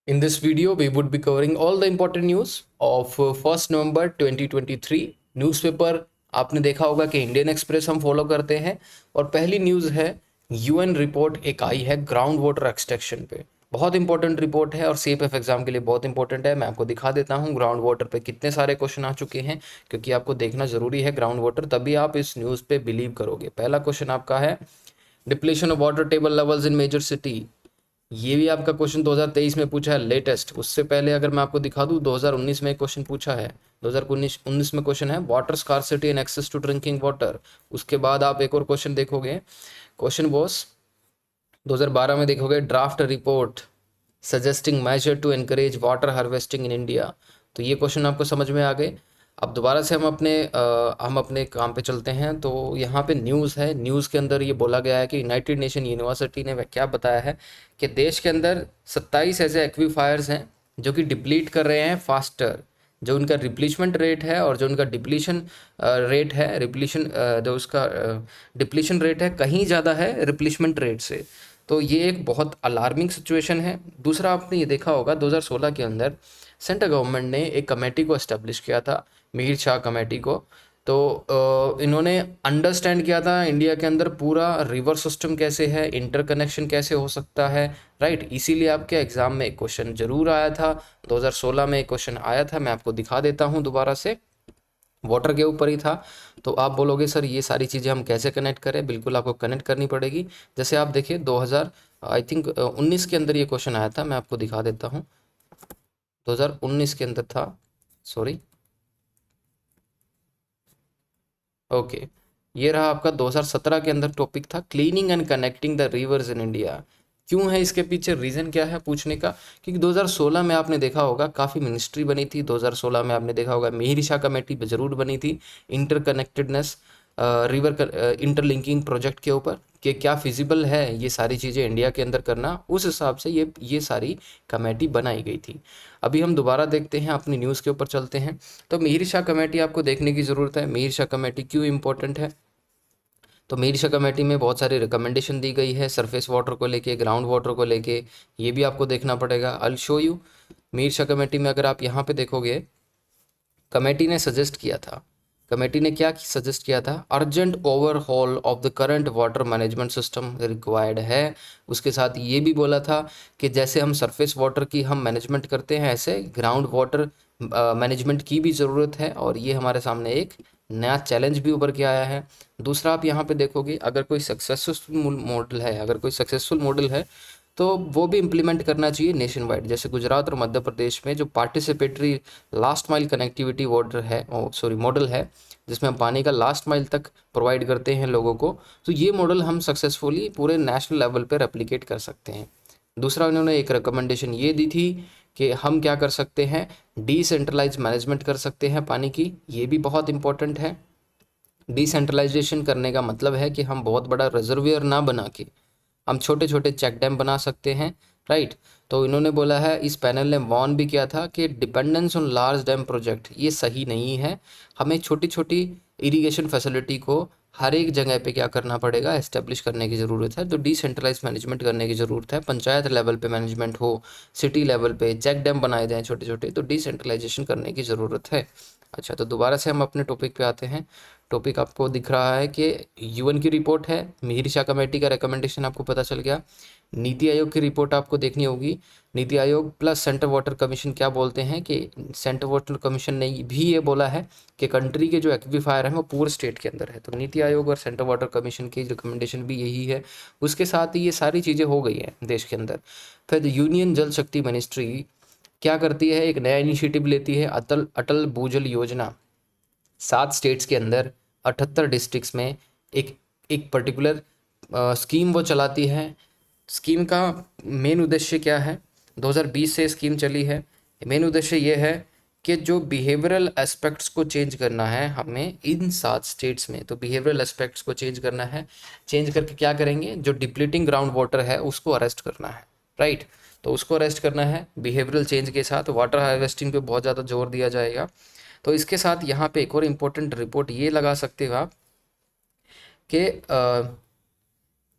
In this video, we would be covering all the important news of 1st November 2023. Newspaper आपने देखा होगा कि Indian express हम follow करते हैं और पहली न्यूज़ है यूएन रिपोर्ट एक आई है ग्राउंड वाटर एक्सट्रैक्शन पे। बहुत इंपॉर्टेंट रिपोर्ट है और सीएपीएफ एग्जाम के लिए बहुत इंपॉर्टेंट है। मैं आपको दिखा देता हूँ ग्राउंड वाटर पे कितने सारे क्वेश्चन आ चुके हैं, क्योंकि आपको देखना जरूरी है ग्राउंड वाटर, तभी आप इस न्यूज़ पे बिलीव करोगे। पहला क्वेश्चन आपका है depletion of water table levels in major city. ये भी आपका क्वेश्चन 2023 में पूछा है लेटेस्ट। उससे पहले अगर मैं आपको दिखा दूं 2019 में क्वेश्चन पूछा है। 2019 में क्वेश्चन है water scarcity and access to drinking water. उसके बाद आप एक और क्वेश्चन देखोगे, क्वेश्चन वॉज 2012 में देखोगे draft report suggesting major to encourage water harvesting in India. तो ये क्वेश्चन आपको समझ में आ गए। अब दोबारा से हम अपने काम पे चलते हैं। तो यहाँ पे न्यूज़ है, न्यूज़ के अंदर ये बोला गया है कि यूनाइटेड नेशन यूनिवर्सिटी ने क्या बताया है कि देश के अंदर 27 ऐसे एक्वीफायर्स हैं जो कि डिप्लीट कर रहे हैं फास्टर। जो उनका रिप्लीशमेंट रेट है और जो उनका डिप्लीशन रेट है, जो उसका डिप्लीशन रेट है कहीं ज़्यादा है रिप्लीशमेंट रेट से। तो ये एक बहुत अलार्मिंग सिचुएशन है। दूसरा, आपने ये देखा होगा 2016 के अंदर सेंट्रल गवर्नमेंट ने एक कमेटी को एस्टेब्लिश किया था, मिहिर शाह कमेटी को। तो इन्होंने अंडरस्टैंड किया था इंडिया के अंदर पूरा रिवर सिस्टम कैसे है, इंटरकनेक्शन कैसे हो सकता है, राइट। इसीलिए आपके एग्जाम में एक क्वेश्चन जरूर आया था, 2016 में एक क्वेश्चन आया था। मैं आपको दिखा देता हूँ दोबारा से, वाटर के ऊपर ही था। तो आप बोलोगे सर ये सारी चीज़ें हम कैसे कनेक्ट करें? बिल्कुल आपको कनेक्ट करनी पड़ेगी। जैसे आप देखिए 2000 आई थिंक 19 के अंदर ये क्वेश्चन आया था। मैं आपको दिखा देता हूँ, 2019 के अंदर था, सॉरी, ओके। ये रहा आपका 2017 के अंदर टॉपिक था cleaning and connecting the reverse in India. क्यों है इसके पीछे रीज़न क्या है पूछने का? क्योंकि 2016 में आपने देखा होगा काफ़ी मिनिस्ट्री बनी थी। 2016 में आपने देखा होगा मिहिर शाह कमेटी जरूर बनी थी इंटरकनेक्टेडनेस रिवर इंटरलिंकिंग प्रोजेक्ट के ऊपर, कि क्या फिजिबल है ये सारी चीज़ें इंडिया के अंदर करना। उस हिसाब से ये सारी कमेटी बनाई गई थी। अभी हम दोबारा देखते हैं, अपनी न्यूज़ के ऊपर चलते हैं। तो मिहिर शाह कमेटी आपको देखने की ज़रूरत है। मिहिर शाह कमेटी क्यों इंपॉर्टेंट है? तो मिहिर शाह कमेटी में बहुत सारी रिकमेंडेशन दी गई है सरफेस वाटर को लेके, ग्राउंड वाटर को लेके। ये भी आपको देखना पड़ेगा। I show you. Mihir Shah committee में अगर आप यहाँ पे देखोगे, कमेटी ने सजेस्ट किया था, कमेटी ने क्या सजेस्ट किया था, urgent overhaul of the current water management system required है। उसके साथ ये भी बोला था कि जैसे हम सरफेस वाटर की हम मैनेजमेंट करते हैं, ऐसे ग्राउंड वाटर मैनेजमेंट की भी ज़रूरत है। और ये हमारे सामने एक नया चैलेंज भी उभर के आया है। दूसरा, आप यहाँ पे देखोगे अगर कोई सक्सेसफुल मॉडल है तो वो भी इम्प्लीमेंट करना चाहिए नेशन वाइड। जैसे गुजरात और मध्य प्रदेश में जो participatory last mile connectivity water है, मॉडल है, जिसमें हम पानी का लास्ट माइल तक प्रोवाइड करते हैं लोगों को। तो ये मॉडल हम सक्सेसफुली पूरे नेशनल लेवल पे रेप्लिकेट कर सकते हैं। दूसरा, उन्होंने एक रिकमेंडेशन ये दी थी कि हम क्या कर सकते हैं, डिसेंट्रलाइज मैनेजमेंट कर सकते हैं पानी की। ये भी बहुत इंपॉर्टेंट है। डिसेंट्रलाइजेशन करने का मतलब है कि हम बहुत बड़ा रिजर्वियर ना बना के हम छोटे छोटे चेक डैम बना सकते हैं, राइट। तो इन्होंने बोला है, इस पैनल ने वार्न भी किया था कि dependence on large dam project ये सही नहीं है। हमें छोटी छोटी इरिगेशन फैसिलिटी को हर एक जगह पे क्या करना पड़ेगा, एस्टेब्लिश करने की ज़रूरत है। तो डिसेंट्रलाइज मैनेजमेंट करने की ज़रूरत है। पंचायत लेवल पे मैनेजमेंट हो, सिटी लेवल पे चेक डैम बनाए जाएँ छोटे छोटे, तो डिसेंट्रलाइजेशन करने की ज़रूरत है। अच्छा, तो दोबारा से हम अपने टॉपिक पे आते हैं। टॉपिक आपको दिख रहा है कि यूएन की रिपोर्ट है, मिहिर शाह कमेटी का रिकमेंडेशन आपको पता चल गया। नीति आयोग की रिपोर्ट आपको देखनी होगी। NITI Aayog plus central water commission क्या बोलते हैं कि सेंट्रल वाटर कमीशन ने भी ये बोला है कि कंट्री के जो एक्वीफायर हैं वो पूरे स्टेट के अंदर है। तो नीति आयोग और सेंट्रल वाटर कमीशन की रिकमेंडेशन भी यही है। उसके साथ ही ये सारी चीज़ें हो गई हैं देश के अंदर। फिर यूनियन जल शक्ति मिनिस्ट्री क्या करती है, एक नया इनिशिएटिव लेती है, अटल अटल भूजल योजना। 7 स्टेट्स के अंदर 78 डिस्ट्रिक्ट्स में एक एक पर्टिकुलर स्कीम वो चलाती है। स्कीम का मेन उद्देश्य क्या है? 2020 से स्कीम चली है। मेन उद्देश्य ये है कि जो बिहेवियरल एस्पेक्ट्स को चेंज करना है हमें इन 7 स्टेट्स में। तो बिहेवियरल एस्पेक्ट्स को चेंज करना है। चेंज करके क्या करेंगे, जो डिप्लीटिंग ग्राउंड वाटर है उसको अरेस्ट करना है, राइट। तो उसको अरेस्ट करना है बिहेवियरल चेंज के साथ। वाटर हार्वेस्टिंग पे बहुत ज़्यादा जोर दिया जाएगा। तो इसके साथ यहाँ पे एक और इम्पोर्टेंट रिपोर्ट ये लगा सकते हो आप कि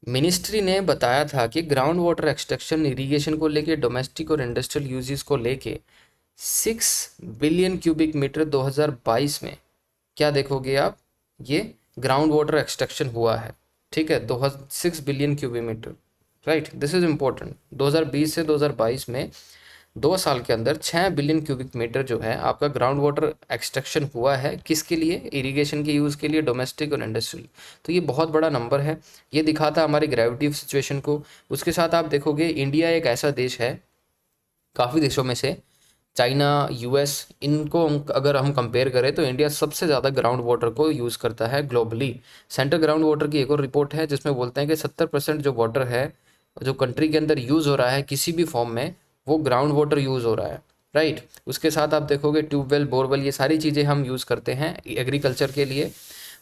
मिनिस्ट्री ने बताया था कि ग्राउंड वाटर एक्सट्रैक्शन इरीगेशन को लेके डोमेस्टिक और इंडस्ट्रियल यूजेस को लेके 6 बिलियन क्यूबिक मीटर 2022 में क्या देखोगे आप, ये ग्राउंड वाटर एक्सट्रैक्शन हुआ है। ठीक है, 6 billion cubic metre, right, this is important. 2020 से 2022 में 2 साल के अंदर 6 बिलियन क्यूबिक मीटर जो है आपका ग्राउंड वाटर एक्सट्रैक्शन हुआ है। किसके लिए? इरिगेशन के यूज़ के लिए, डोमेस्टिक और इंडस्ट्रियल। तो ये बहुत बड़ा नंबर है, ये दिखाता हमारी ग्रेविटी ऑफ सिचुएशन को। उसके साथ आप देखोगे इंडिया एक ऐसा देश है, काफ़ी देशों में से चाइना, यूएस, इनको अगर हम कंपेयर करें तो इंडिया सबसे ज़्यादा ग्राउंड वाटर को यूज़ करता है ग्लोबली। सेंट्रल ग्राउंड वाटर की एक और रिपोर्ट है जिसमें बोलते हैं कि 70% जो वाटर है जो कंट्री के अंदर यूज़ हो रहा है किसी भी फॉर्म में, वो ग्राउंड वाटर यूज़ हो रहा है, राइट। उसके साथ आप देखोगे ट्यूबवेल, बोरवेल, ये सारी चीज़ें हम यूज़ करते हैं एग्रीकल्चर के लिए।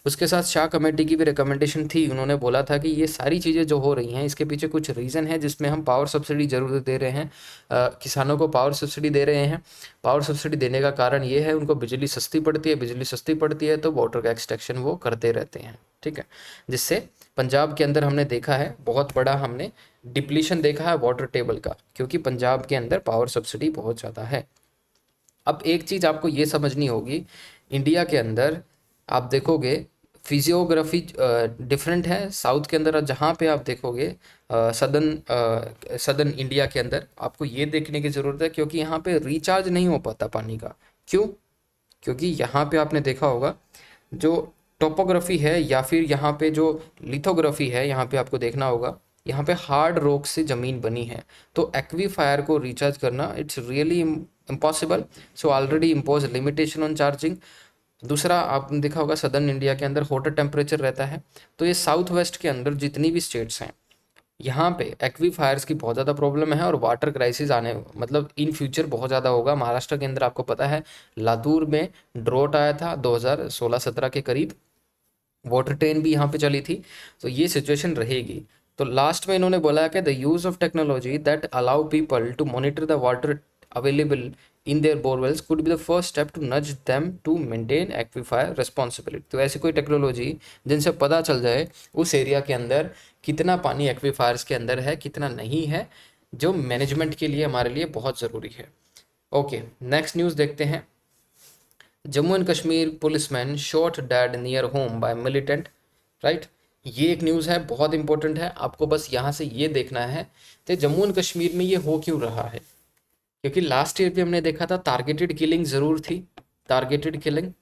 उसके साथ शाह कमेटी की भी रिकमेंडेशन थी, उन्होंने बोला था कि ये सारी चीज़ें जो हो रही हैं इसके पीछे कुछ रीज़न है जिसमें हम पावर सब्सिडी ज़रूर दे रहे हैं, किसानों को पावर सब्सिडी दे रहे हैं। पावर सब्सिडी देने का कारण ये है उनको बिजली सस्ती पड़ती है, बिजली सस्ती पड़ती है तो वाटर का एक्सट्रैक्शन वो करते रहते हैं। ठीक है, जिससे पंजाब के अंदर हमने देखा है बहुत बड़ा हमने डिप्लीशन देखा है वाटर टेबल का, क्योंकि पंजाब के अंदर पावर सब्सिडी बहुत ज़्यादा है। अब एक चीज़ आपको ये समझनी होगी, इंडिया के अंदर आप देखोगे फिजियोग्राफी डिफरेंट है। साउथ के अंदर जहाँ पे आप देखोगे सदर्न इंडिया के अंदर आपको ये देखने की ज़रूरत है, क्योंकि यहाँ पे रिचार्ज नहीं हो पाता पानी का। क्यों? क्योंकि यहाँ पे आपने देखा होगा जो टोपोग्राफी है या फिर यहाँ पे जो लिथोग्राफी है, यहाँ पे आपको देखना होगा यहाँ पे हार्ड रॉक से ज़मीन बनी है, तो एक्वीफायर को रिचार्ज करना it's really impossible. So already impose limitation on charging. दूसरा आपने देखा होगा सदर्न इंडिया के अंदर हॉटर टेम्परेचर रहता है, तो ये साउथ वेस्ट के अंदर जितनी भी स्टेट्स हैं यहाँ पे एक्वीफायर्स की बहुत ज़्यादा प्रॉब्लम है और वाटर क्राइसिस आने मतलब इन फ्यूचर बहुत ज़्यादा होगा। महाराष्ट्र के अंदर आपको पता है लातूर में ड्रॉट आया था 2016-17 के करीब, वाटर ट्रेन भी यहाँ पे चली थी, तो ये सिचुएशन रहेगी। तो लास्ट में इन्होंने बोला कि the use of technology that allow people to monitor the water available in their borewells could be the first step to nudge them to maintain aquifer responsibility. तो ऐसी कोई टेक्नोलॉजी जिनसे पता चल जाए उस एरिया के अंदर कितना पानी एक्वीफायर्स के अंदर है कितना नहीं है, जो मैनेजमेंट के लिए हमारे लिए बहुत ज़रूरी है। ओके, नेक्स्ट न्यूज़ देखते हैं। Jammu and Kashmir policeman shot dead near home by militant, right. ये एक न्यूज़ है, बहुत इंपॉर्टेंट है, आपको बस यहाँ से ये देखना है कि जम्मू एंड कश्मीर में ये हो क्यों रहा है। क्योंकि लास्ट ईयर भी हमने देखा था टारगेटेड किलिंग ज़रूर थी, टारगेटेड किलिंग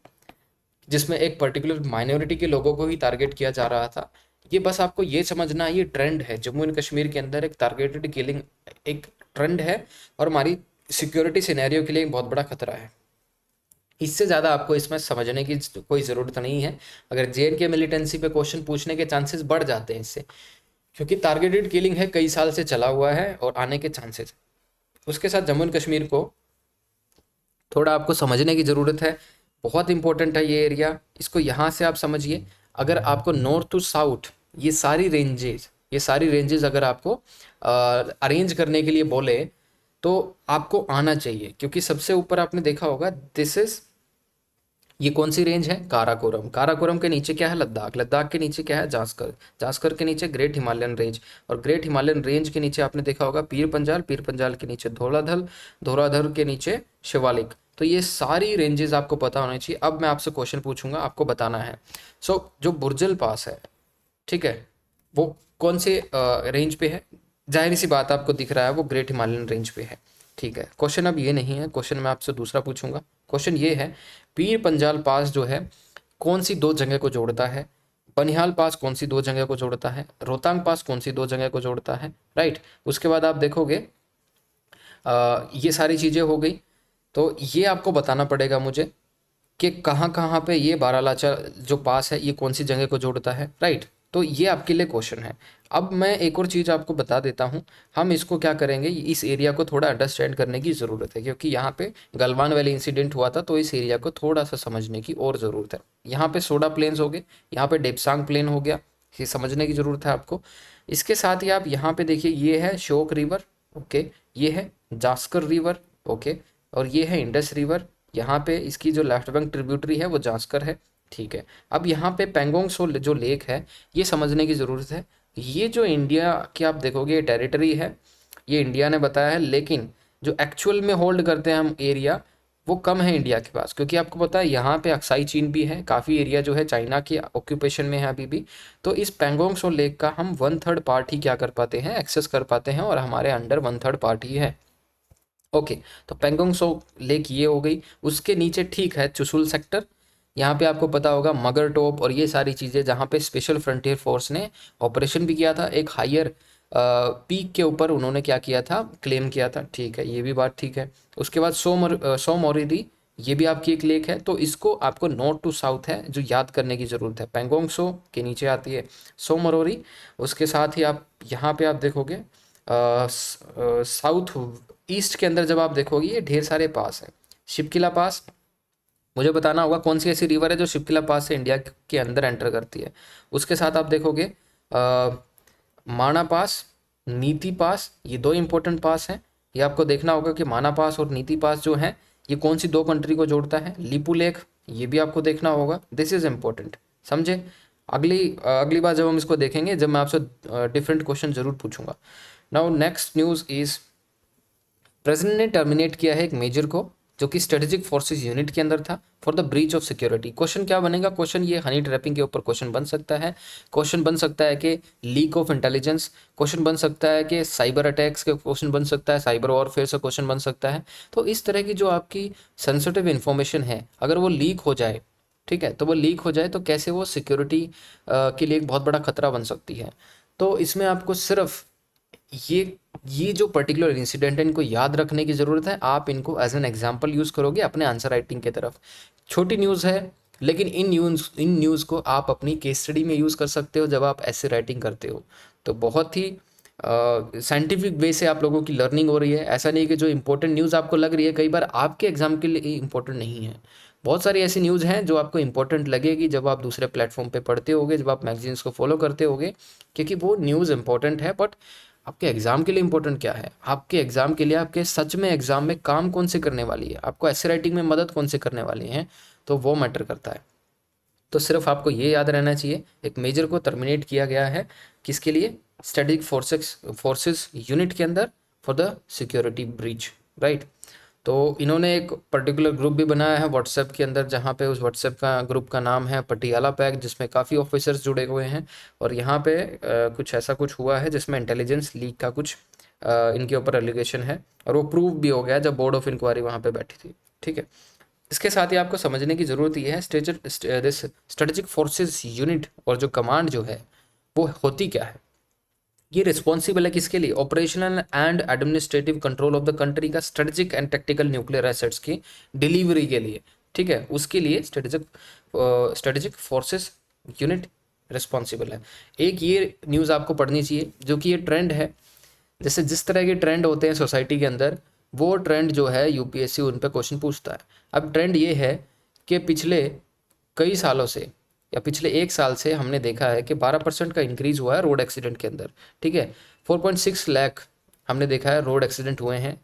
जिसमें एक पर्टिकुलर माइनॉरिटी के लोगों को ही टारगेट किया जा रहा था। ये बस आपको ये समझना, ये ट्रेंड है जम्मू एंड कश्मीर के अंदर, एक टारगेटेड किलिंग एक ट्रेंड है और हमारी सिक्योरिटी सिनेरियो के लिए एक बहुत बड़ा खतरा है। इससे ज़्यादा आपको इसमें समझने की कोई ज़रूरत नहीं है। अगर JNK मिलिटेंसी पे क्वेश्चन पूछने के चांसेस बढ़ जाते हैं इससे, क्योंकि टारगेटेड किलिंग है, कई साल से चला हुआ है और आने के चांसेस। उसके साथ जम्मू एंड कश्मीर को थोड़ा आपको समझने की ज़रूरत है, बहुत इंपॉर्टेंट है ये एरिया, इसको यहाँ से आप समझिए। अगर आपको नॉर्थ टू साउथ ये सारी रेंजेस अगर आपको अरेंज करने के लिए बोले तो आपको आना चाहिए, क्योंकि सबसे ऊपर आपने देखा होगा दिस इज, ये कौन सी रेंज है? काराकोरम। काराकोरम के नीचे क्या है? लद्दाख। लद्दाख के नीचे क्या है? जास्कर। जास्कर के नीचे ग्रेट हिमालयन रेंज, और ग्रेट हिमालयन रेंज के नीचे आपने देखा होगा पीर पंजाल। पीर पंजाल के नीचे धौलाधर। धौलाधर के नीचे शिवालिक। तो ये सारी रेंजेस आपको पता होनी चाहिए। अब मैं आपसे क्वेश्चन पूछूंगा, आपको बताना है। जो बुर्जल पास है, ठीक है, वो कौन से रेंज पे है? जाहिर सी बात आपको दिख रहा है वो ग्रेट हिमालयन रेंज पे है। ठीक है, क्वेश्चन अब ये नहीं है, क्वेश्चन मैं आपसे दूसरा पूछूंगा। क्वेश्चन ये है, पीर पंजाल पास जो है कौन सी दो जगह को जोड़ता है? बनिहाल पास कौन सी दो जगह को जोड़ता है? रोहतांग पास कौन सी दो जगह को जोड़ता है? राइट। उसके बाद आप देखोगे ये सारी चीज़ें हो गई, तो ये आपको बताना पड़ेगा मुझे कि कहाँ कहाँ पे ये बारालाचा जो पास है ये कौन सी जगह को जोड़ता है, राइट। तो ये आपके लिए क्वेश्चन है। अब मैं एक और चीज़ आपको बता देता हूँ, हम इसको क्या करेंगे, इस एरिया को थोड़ा अंडरस्टैंड करने की ज़रूरत है, क्योंकि यहाँ पे गलवान वैली इंसिडेंट हुआ था, तो इस एरिया को थोड़ा सा समझने की और ज़रूरत है। यहाँ पे सोडा प्लेन्स हो गए, यहाँ पे डेप्सांग प्लेन हो गया, ये समझने की ज़रूरत है आपको। इसके साथ ही आप यहाँ पे देखिए, ये है शोक रिवर, ओके, ये है जास्कर रिवर, ओके, और ये है इंडस रिवर। यहाँ पे इसकी जो लेफ्ट बैंक ट्रिब्यूटरी है वो जास्कर है, ठीक है। अब यहाँ पे पेंगोंग सो जो लेक है ये समझने की ज़रूरत है। ये जो इंडिया की आप देखोगे टेरिटरी है, ये इंडिया ने बताया है, लेकिन जो एक्चुअल में होल्ड करते हैं हम एरिया, वो कम है इंडिया के पास, क्योंकि आपको पता है यहाँ पे अक्साई चीन भी है, काफ़ी एरिया जो है चाइना की ऑक्यूपेशन में है अभी भी। तो इस पेंगोंग सो लेक का हम 1/3 पार्ट ही क्या कर पाते हैं, एक्सेस कर पाते हैं, और हमारे अंडर 1/3 पार्ट ही है। ओके, तो पेंगोंग सो लेक ये हो गई। उसके नीचे ठीक है चुशुल सेक्टर, यहाँ पे आपको पता होगा मगर टॉप और ये सारी चीज़ें, जहाँ पे स्पेशल फ्रंटियर फोर्स ने ऑपरेशन भी किया था, एक हायर पीक के ऊपर उन्होंने क्या किया था, क्लेम किया था। ठीक है, ये भी बात ठीक है। उसके बाद सो मोरिरी, ये भी आपकी एक लेक है, तो इसको आपको नॉर्थ टू साउथ है जो याद करने की ज़रूरत है। पेंगोंग सो के नीचे आती है सो मोरोरी। उसके साथ ही आप यहाँ पे आप देखोगे साउथ ईस्ट के अंदर जब आप देखोगे ये ढेर सारे पास हैं। शिपकिला पास, मुझे बताना होगा कौन सी ऐसी रिवर है जो शिपकिला पास से इंडिया के अंदर एंटर करती है। उसके साथ आप देखोगे माना पास, नीति पास, ये दो इंपॉर्टेंट पास हैं। ये आपको देखना होगा कि माना पास और नीति पास जो है ये कौन सी दो कंट्री को जोड़ता है। लीपू लेक, ये भी आपको देखना होगा, दिस इज इम्पोर्टेंट, समझे। अगली बार जब हम इसको देखेंगे, जब मैं आपसे डिफरेंट क्वेश्चन जरूर पूछूंगा। Now next news is, president ने टर्मिनेट किया है एक मेजर को जो कि स्ट्रेटेजिक फोर्सेस यूनिट के अंदर था for the breach of security. Question क्या बनेगा, क्वेश्चन ये हनी ट्रैपिंग के ऊपर क्वेश्चन बन सकता है, क्वेश्चन बन सकता है कि लीक ऑफ इंटेलिजेंस, क्वेश्चन बन सकता है कि साइबर अटैक्स के क्वेश्चन बन सकता है, साइबर वॉरफेयर से क्वेश्चन बन सकता है। तो इस तरह की जो आपकी सेंसिटिव इन्फॉर्मेशन है, अगर वो लीक हो जाए, ठीक है, तो वो लीक हो जाए तो कैसे वो सिक्योरिटी के लिए एक बहुत बड़ा खतरा बन सकती है। तो इसमें आपको सिर्फ ये जो पर्टिकुलर इंसिडेंट है इनको याद रखने की ज़रूरत है। आप इनको एज एन एग्जांपल यूज़ करोगे अपने आंसर राइटिंग की तरफ। छोटी न्यूज़ है, लेकिन इन न्यूज़ को आप अपनी केस स्टडी में यूज़ कर सकते हो जब आप ऐसे राइटिंग करते हो। तो बहुत ही साइंटिफिक वे से आप लोगों की लर्निंग हो रही है। ऐसा नहीं कि जो इंपॉर्टेंट न्यूज़ आपको लग रही है कई बार आपके एग्जाम के लिए इंपॉर्टेंट नहीं है। बहुत सारी ऐसी न्यूज़ हैं जो आपको इंपॉर्टेंट लगेगी जब आप दूसरे प्लेटफॉर्म पे पढ़ते होगे, जब आप मैगजीन्स को फॉलो करते होगे, क्योंकि वो न्यूज़ इंपॉर्टेंट है। बट आपके एग्जाम के लिए इंपॉर्टेंट क्या है, आपके एग्जाम के लिए आपके सच में एग्जाम में काम कौन से करने वाली है, आपको ऐसे राइटिंग में मदद कौन से करने वाली है, तो वो मैटर करता है। तो सिर्फ आपको ये याद रहना चाहिए, एक मेजर को टर्मिनेट किया गया है किसके लिए, स्ट्रेटेजिक फोर्सेस यूनिट के अंदर for the security breach, right. तो इन्होंने एक पर्टिकुलर ग्रुप भी बनाया है व्हाट्सएप के अंदर, जहाँ पे उस व्हाट्सएप का ग्रुप का नाम है पटियाला पैक, जिसमें काफ़ी ऑफिसर्स जुड़े हुए हैं। और यहाँ पे कुछ ऐसा कुछ हुआ है जिसमें इंटेलिजेंस लीक का कुछ इनके ऊपर एलिगेशन है, और वो प्रूव भी हो गया जब बोर्ड ऑफ इंक्वायरी वहाँ पे बैठी थी, ठीक है। इसके साथ ही आपको समझने की ज़रूरत ये है, स्ट्रेटेजिक फोर्सेस यूनिट और जो कमांड जो है वो होती क्या है। ये रिस्पॉन्सिबल है किसके लिए, operational and administrative control of the country का strategic and tactical nuclear assets की डिलीवरी के लिए, ठीक है, उसके लिए स्ट्रेटेजिक फोर्सेस यूनिट रिस्पॉन्सिबल है। एक ये न्यूज़ आपको पढ़नी चाहिए जो कि ये ट्रेंड है, जैसे जिस तरह के ट्रेंड होते हैं सोसाइटी के अंदर, वो ट्रेंड जो है यूपीएससी उन पे क्वेश्चन पूछता है। अब ट्रेंड ये है कि पिछले कई सालों से या पिछले 1 साल से हमने देखा है कि 12% का इंक्रीज़ हुआ है रोड एक्सीडेंट के अंदर, ठीक है। 4.6 लाख हमने देखा है रोड एक्सीडेंट हुए हैं,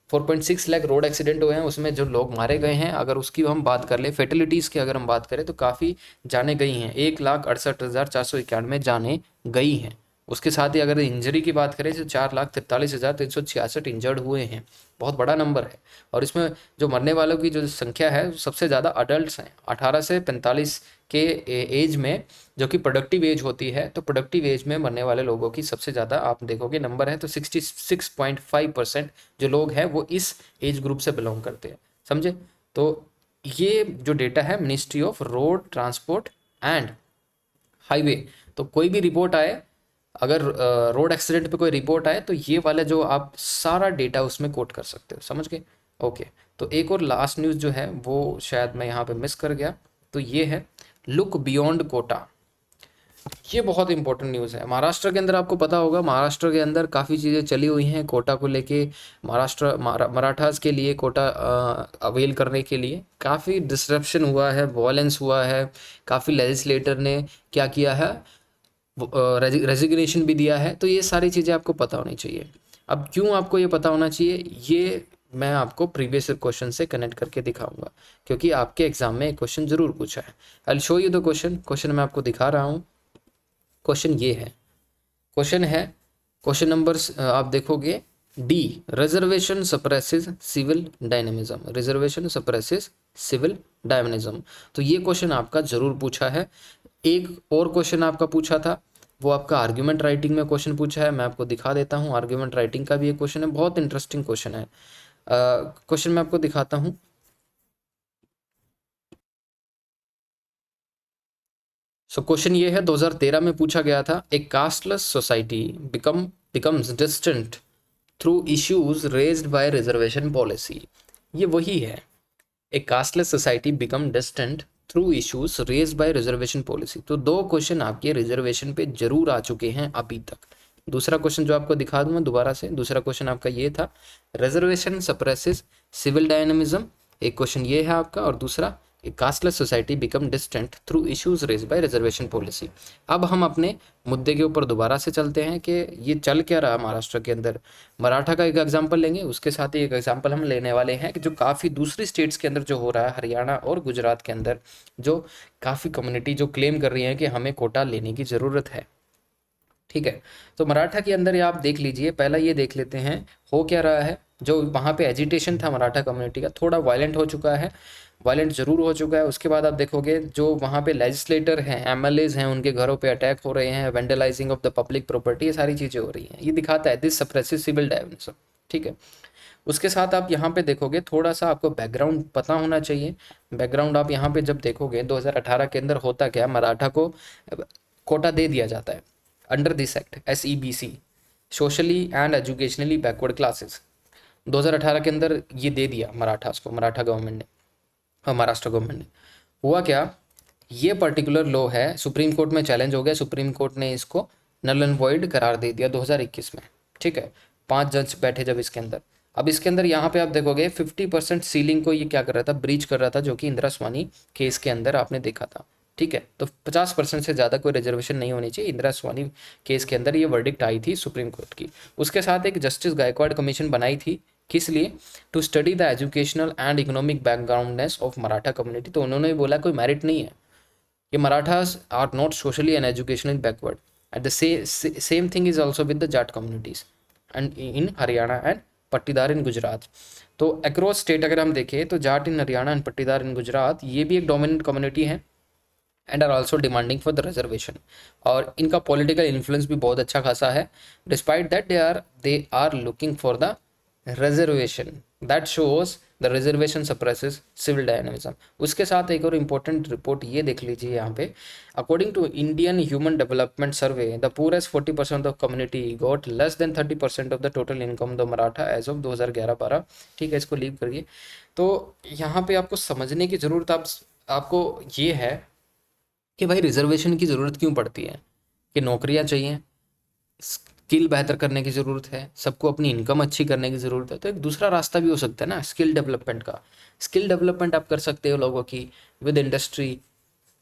4.6 लाख रोड एक्सीडेंट हुए हैं, उसमें जो लोग मारे गए हैं, अगर उसकी हम बात कर ले, फैटिलिटीज़ की अगर हम बात करें तो काफ़ी जाने गई हैं, 1,68,491 जाने गई हैं। उसके साथ ही अगर इंजरी की बात करें तो 4,43,366 इंजर्ड हुए हैं, बहुत बड़ा नंबर है। और इसमें जो मरने वालों की जो संख्या है सबसे ज़्यादा अडल्ट हैं, 18 से 45 के एज में, जो कि प्रोडक्टिव एज होती है। तो प्रोडक्टिव एज में मरने वाले लोगों की सबसे ज़्यादा आप देखोगे नंबर है, तो 66.5% जो लोग हैं वो इस एज ग्रुप से बिलोंग करते हैं, समझे। तो ये जो डेटा है ministry of road transport and highway, तो कोई भी रिपोर्ट आए, अगर रोड एक्सीडेंट पे कोई रिपोर्ट आए, तो ये वाला जो आप सारा डेटा उसमें कोट कर सकते हो, समझ गए। ओके, तो एक और लास्ट न्यूज़ जो है वो शायद मैं यहाँ पे मिस कर गया, तो ये है लुक बियॉन्ड कोटा। ये बहुत इंपॉर्टेंट न्यूज़ है। महाराष्ट्र के अंदर आपको पता होगा, महाराष्ट्र के अंदर काफ़ी चीज़ें चली हुई हैं कोटा को लेके, मराठास के लिए कोटा अवेल करने के लिए काफ़ी डिसरप्शन हुआ है, वॉयलेंस हुआ है, काफ़ी लेजिस्लेटर ने क्या किया है, रेजिग्नेशन भी दिया है। तो ये सारी चीज़ें आपको पता होनी चाहिए। अब क्यों आपको ये पता होना चाहिए, ये मैं आपको प्रीवियस क्वेश्चन से कनेक्ट करके दिखाऊंगा, क्योंकि आपके एग्जाम में एक क्वेश्चन जरूर पूछा है। I will show you the question मैं आपको दिखा रहा हूँ। क्वेश्चन ये है, क्वेश्चन है, क्वेश्चन नंबर आप देखोगे D, reservation suppresses civil dynamism, reservation suppresses civil dynamism. तो ये क्वेश्चन आपका जरूर पूछा है। एक और क्वेश्चन आपका पूछा था, वो आपका आर्ग्यूमेंट राइटिंग में क्वेश्चन पूछा है। मैं आपको दिखा देता हूँ, आर्ग्यूमेंट राइटिंग का भी एक क्वेश्चन है, बहुत इंटरेस्टिंग क्वेश्चन है। क्वेश्चन मैं आपको दिखाता हूँ। सो क्वेश्चन ये है, 2013 में पूछा गया था, a casteless society becomes distant through issues raised by reservation policy. ये वही है, a casteless society become distant through issues raised by reservation policy. तो दो क्वेश्चन आपके रिजर्वेशन पे जरूर आ चुके हैं अभी तक। दूसरा क्वेश्चन जो आपको दिखा दूं मैं दोबारा से, दूसरा क्वेश्चन आपका ये था, रिजर्वेशन सप्रेसेस सिविल डायनेमिज्म, एक क्वेश्चन ये है आपका, और दूसरा casteless society become distant through issues raised by reservation policy. अब हम अपने मुद्दे के ऊपर दोबारा से चलते हैं कि ये चल क्या रहा महाराष्ट्र के अंदर। मराठा का एक एग्जांपल लेंगे, उसके साथ ही एक एग्जांपल हम लेने वाले हैं कि जो काफ़ी दूसरी स्टेट्स के अंदर जो हो रहा है, हरियाणा और गुजरात के अंदर, जो काफ़ी कम्युनिटी जो क्लेम कर रही है कि हमें कोटा लेने की ज़रूरत है। ठीक है, तो मराठा के अंदर ये आप देख लीजिए, पहला ये देख लेते हैं हो क्या रहा है। जो वहाँ पे एजिटेशन था मराठा कम्युनिटी का, थोड़ा वायलेंट हो चुका है, वायलेंट जरूर हो चुका है। उसके बाद आप देखोगे जो वहाँ पे लेजिस्लेटर हैं, एमएलएज हैं, उनके घरों पे अटैक हो रहे हैं, वेंडलाइजिंग ऑफ द पब्लिक प्रॉपर्टी, ये सारी चीज़ें हो रही हैं। ये दिखाता है दिस सप्रेसिव सिविल डायनेमिज्म। ठीक है, उसके साथ आप यहाँ पे देखोगे, थोड़ा सा आपको बैकग्राउंड पता होना चाहिए। बैकग्राउंड आप यहाँ पे जब देखोगे 2018 के अंदर होता क्या, मराठा को कोटा दे दिया जाता है under this act SEBC, socially and educationally backward classes. 2018 के अंदर ये दे दिया मराठास को, मराठा गवर्नमेंट ने, महाराष्ट्र गवर्नमेंट ने। हुआ क्या, ये पर्टिकुलर लॉ है, सुप्रीम कोर्ट में चैलेंज हो गया, सुप्रीम कोर्ट ने इसको नल एंड वॉइड करार दे दिया 2021 में। ठीक है, 5 जज बैठे जब इसके अंदर। अब इसके अंदर यहाँ पे आप देखोगे 50% सीलिंग को ये क्या कर रहा था, ब्रीच कर रहा था, जो कि इंदिरा स्वामी केस के अंदर आपने देखा था। ठीक है, तो 50% से ज़्यादा कोई रिजर्वेशन नहीं होनी चाहिए, इंदिरा स्वामी केस के अंदर ये वर्डिक्ट आई थी सुप्रीम कोर्ट की। उसके साथ एक जस्टिस गायकवाड़ कमीशन बनाई थी, किस लिए, to study the educational and economic backwardness of Maratha community. तो उन्होंने बोला कोई मेरिट नहीं है, ये Marathas are not socially and educationally backward. At the same thing is also with the Jat communities and in Haryana and Patidar in Gujarat. तो अक्रॉस स्टेट अगर हम देखें तो जाट इन हरियाणा एंड पट्टीदार इन गुजरात, ये भी एक डोमिनेंट कम्युनिटी है and are also demanding for the reservation. और इनका पॉलिटिकल इन्फ्लुएंस भी बहुत अच्छा खासा है। Despite that they are looking for the reservation, that shows the reservation suppresses civil dynamism. उसके साथ एक और इम्पोर्टेंट रिपोर्ट ये देख लीजिए यहाँ पे, according to Indian human development survey, the poorest 40% of community got less than 30% of the total income the Maratha as of 2011-12। ठीक है, इसको लीव करिए। तो यहाँ पे आपको समझने की ज़रूरत आपको ये है कि भाई रिजर्वेशन की ज़रूरत क्यों पड़ती है, कि नौकरियाँ चाहिए, स्किल बेहतर करने की ज़रूरत है, सबको अपनी इनकम अच्छी करने की ज़रूरत है। तो एक दूसरा रास्ता भी हो सकता है ना स्किल डेवलपमेंट का। स्किल डेवलपमेंट आप कर सकते हो लोगों की विद इंडस्ट्री,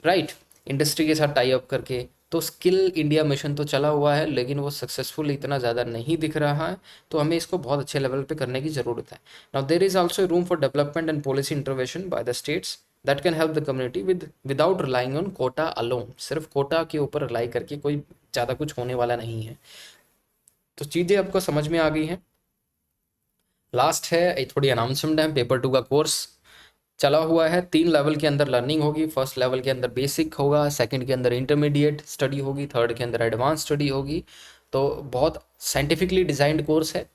राइट, इंडस्ट्री के साथ टाई अप करके। तो स्किल इंडिया मिशन तो चला हुआ है, लेकिन वो सक्सेसफुल इतना ज़्यादा नहीं दिख रहा है, तो हमें इसको बहुत अच्छे लेवल पे करने की ज़रूरत है। Now there is also room for development and policy intervention by the states that can help the community without relying on quota alone. सिर्फ कोटा के ऊपर रिलाई करके कोई ज़्यादा कुछ होने वाला नहीं है। तो चीज़ें आपको समझ में आ गई हैं। लास्ट है एक थोड़ी अनाउंसमेंट है, पेपर 2 का कोर्स चला हुआ है, 3 लेवल के अंदर लर्निंग होगी। फर्स्ट लेवल के अंदर बेसिक होगा, सेकंड के अंदर इंटरमीडिएट स्टडी होगी, थर्ड के अंदर एडवांस स्टडी होगी। तो बहुत साइंटिफिकली डिजाइंड कोर्स है।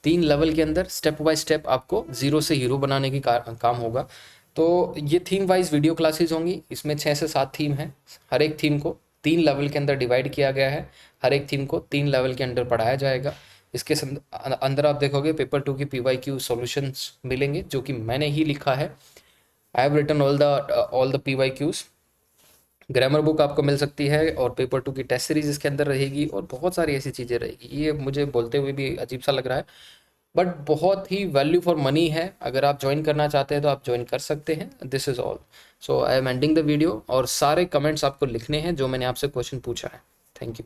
3 लेवल के अंदर स्टेप बाय स्टेप आपको जीरो से हीरो बनाने की काम होगा। तो ये थीम वाइज वीडियो क्लासेस होंगी, इसमें 6 से 7 थीम है। हर एक थीम को 3 लेवल के अंदर डिवाइड किया गया है, हर एक थीम को 3 लेवल के अंदर पढ़ाया जाएगा। इसके अंदर आप देखोगे पेपर 2 की PYQ सॉल्यूशंस मिलेंगे, जो कि मैंने ही लिखा है। I have written all the PYQs। Grammar book आपको मिल सकती है, और पेपर 2 की टेस्ट सीरीज इसके अंदर रहेगी, और बहुत सारी ऐसी चीज़ें रहेगी। ये मुझे बोलते हुए भी अजीब सा लग रहा है, बट बहुत ही वैल्यू फॉर मनी है। अगर आप ज्वाइन करना चाहते हैं तो आप ज्वाइन कर सकते हैं। This is all. So I am ending the video, और सारे कमेंट्स आपको लिखने हैं जो मैंने आपसे क्वेश्चन पूछा है। Thank you.